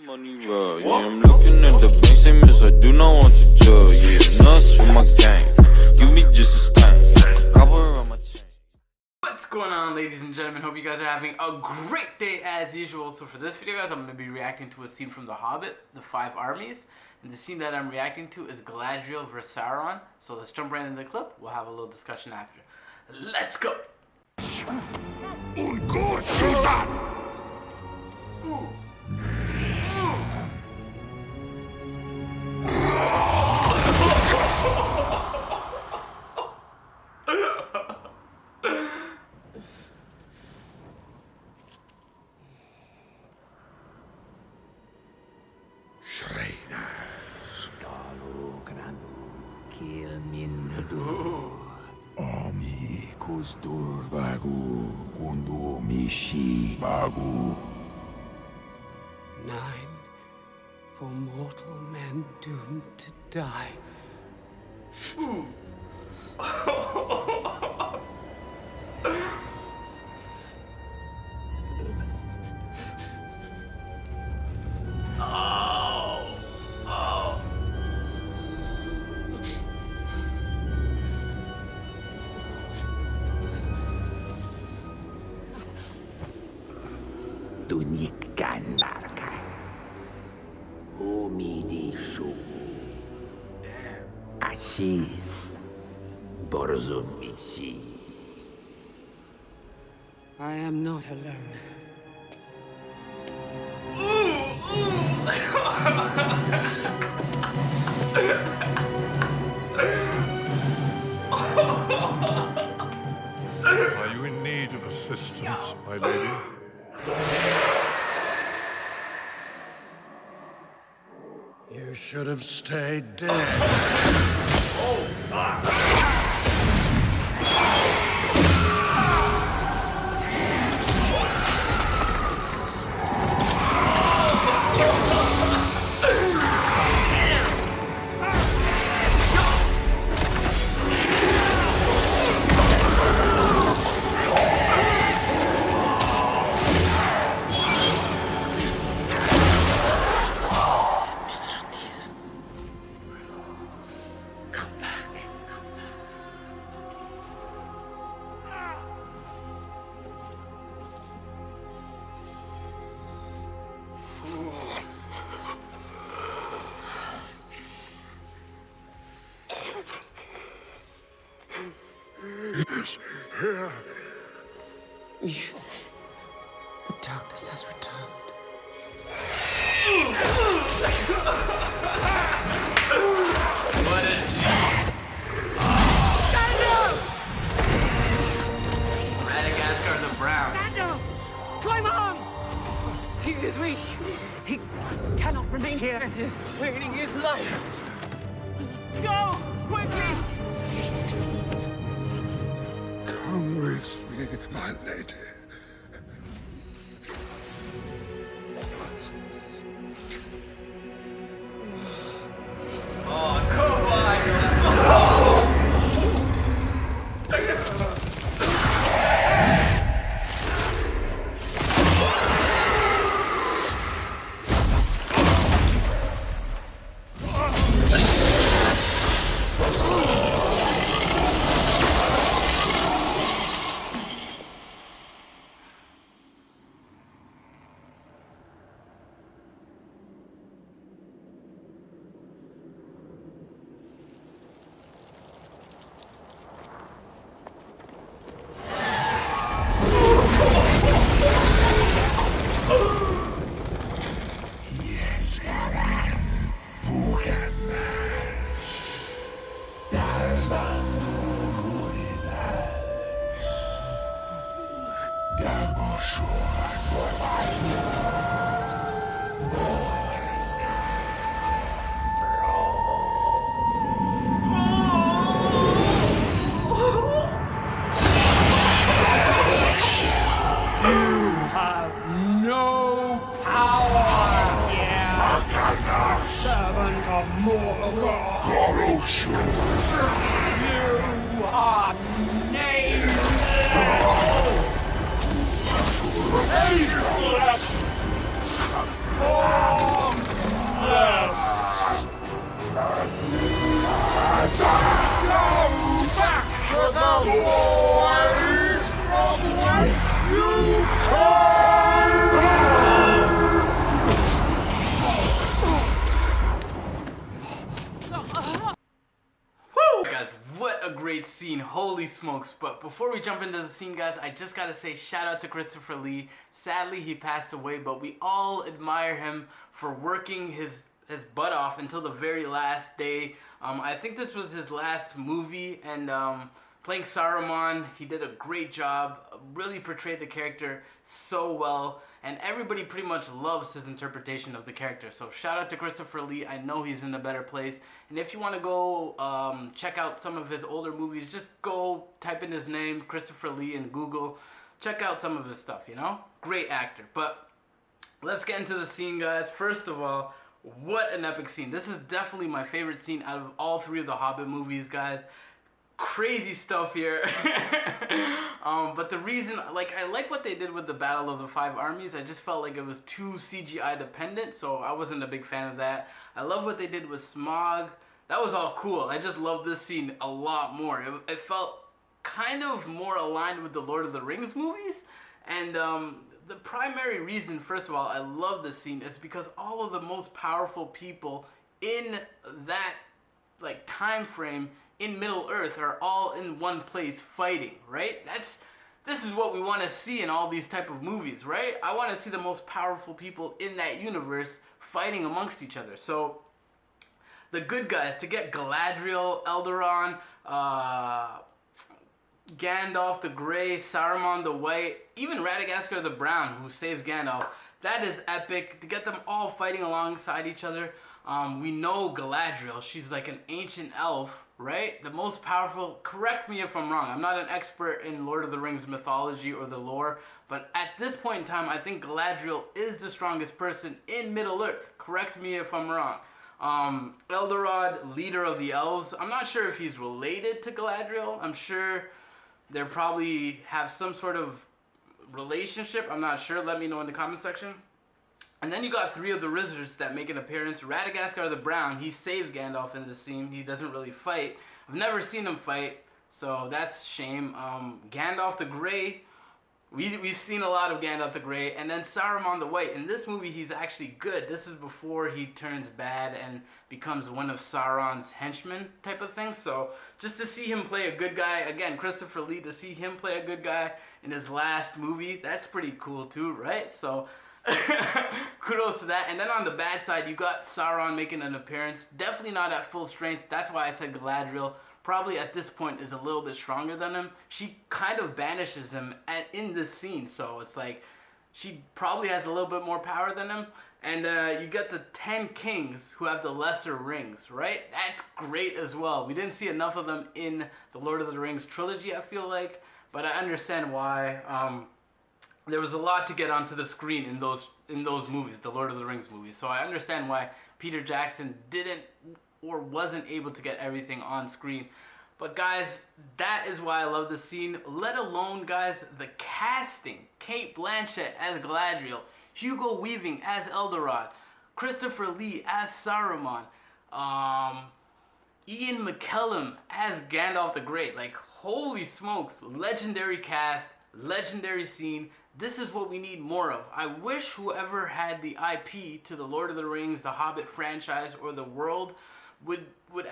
Money roll, yeah, I'm looking at the bank, same as I do not want to tell, yeah, nuts with my gang, you be just a stain, cover on my chain. What's going on, ladies and gentlemen? Hope you guys are having a great day as usual. So for this video, guys, I'm going to be reacting to a scene from The Hobbit, the 5 armies, and the scene that I'm reacting to is Galadriel versus Sauron. So let's jump right into the clip, we'll have a little discussion after. Let's go! Nine for mortal men doomed to die. I am not alone. Are you in need of assistance, my lady? You should have stayed dead. Yes, the darkness has returned. What a G! Madagascar the Brown. Stand Climb on! He is weak. He cannot remain here. It is draining his life. Go! Quickly! Come with me, my lady. Oh, come on! Servant of Mortal. You are nameless. scene, holy smokes. But before we jump into the scene, guys, I just gotta say shout out to Christopher Lee. Sadly, he passed away, but we all admire him for working his butt off until the very last day. I think this was his last movie, and playing Saruman, he did a great job, really portrayed the character so well, and everybody pretty much loves his interpretation of the character. So shout out to Christopher Lee. I know he's in a better place, and if you want to go check out some of his older movies, just go type in his name, Christopher Lee, in Google. Check out some of his stuff, you know? Great actor. But let's get into the scene, guys. First of all, what an epic scene. This is definitely my favorite scene out of all three of the Hobbit movies, guys. Crazy stuff here. But the reason, like, I like what they did with the Battle of the Five Armies. I just felt like it was too CGI dependent, so I wasn't a big fan of that. I love what they did with Smaug. That was all cool. I just love this scene a lot more. It felt kind of more aligned with the Lord of the Rings movies. And the primary reason, first of all, I love this scene is because all of the most powerful people in that, like, time frame in Middle Earth are all in one place fighting, right? This is what we want to see in all these type of movies, right? I want to see the most powerful people in that universe fighting amongst each other. So the good guys, to get Galadriel, Eldaron, Gandalf the Grey, Saruman the White, even Radagast the Brown, who saves Gandalf, that is epic. To get them all fighting alongside each other. We know Galadriel, she's like an ancient elf, right? The most powerful, correct me if I'm wrong, I'm not an expert in Lord of the Rings mythology or the lore, but at this point in time, I think Galadriel is the strongest person in Middle-earth. Correct me if I'm wrong. Eldorad, leader of the elves, I'm not sure if he's related to Galadriel. I'm sure they probably have some sort of relationship. I'm not sure. Let me know in the comment section. And then you got three of the wizards that make an appearance. Radagast the Brown, he saves Gandalf in this scene. He doesn't really fight. I've never seen him fight, so that's a shame. Gandalf the Grey, we've seen a lot of Gandalf the Grey. And then Saruman the White. In this movie, he's actually good. This is before he turns bad and becomes one of Sauron's henchmen type of thing. So just to see him play a good guy, again, Christopher Lee, to see him play a good guy in his last movie, that's pretty cool too, right? So kudos to that. And then on the bad side, you got Sauron making an appearance. Definitely not at full strength. That's why I said Galadriel probably at this point is a little bit stronger than him. She kind of banishes him in this scene, so it's like she probably has a little bit more power than him. And you get the 10 kings who have the lesser rings, right? That's great as well. We didn't see enough of them in the Lord of the Rings trilogy, I feel like, but I understand why. There was a lot to get onto the screen in those movies, the Lord of the Rings movies. So I understand why Peter Jackson didn't or wasn't able to get everything on screen. But guys, that is why I love this scene. Let alone, guys, the casting. Cate Blanchett as Galadriel, Hugo Weaving as Eldorad, Christopher Lee as Saruman, Ian McKellen as Gandalf the Great. Like, holy smokes, legendary cast, legendary scene. This is what we need more of. I wish whoever had the IP to the Lord of the Rings, the Hobbit franchise, or the world would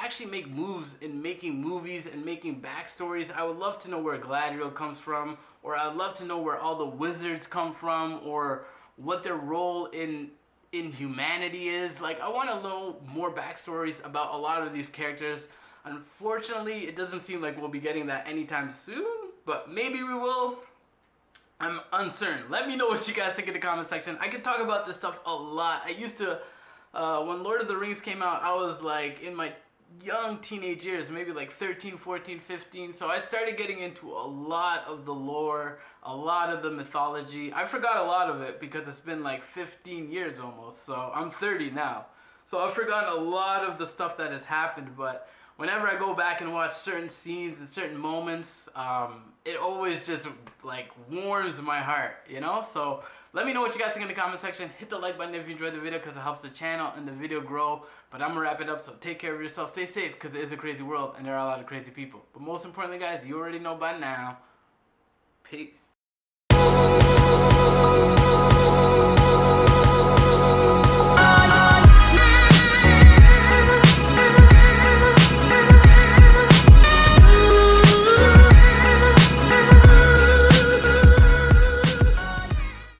actually make moves in making movies and making backstories. I would love to know where Galadriel comes from, or I'd love to know where all the wizards come from, or what their role in humanity is. Like, I want to know more backstories about a lot of these characters. Unfortunately, it doesn't seem like we'll be getting that anytime soon, but maybe we will. I'm uncertain. Let me know what you guys think in the comment section. I could talk about this stuff a lot. I used to, when Lord of the Rings came out, I was like in my young teenage years, maybe like 13, 14, 15. So I started getting into a lot of the lore, a lot of the mythology. I forgot a lot of it because it's been like 15 years almost. So I'm 30 now. So I've forgotten a lot of the stuff that has happened, but whenever I go back and watch certain scenes and certain moments, it always just like warms my heart, you know? So let me know what you guys think in the comment section. Hit the like button if you enjoyed the video because it helps the channel and the video grow. But I'm gonna wrap it up, so take care of yourself, stay safe, because it is a crazy world and there are a lot of crazy people. But most importantly, guys, you already know by now. Peace.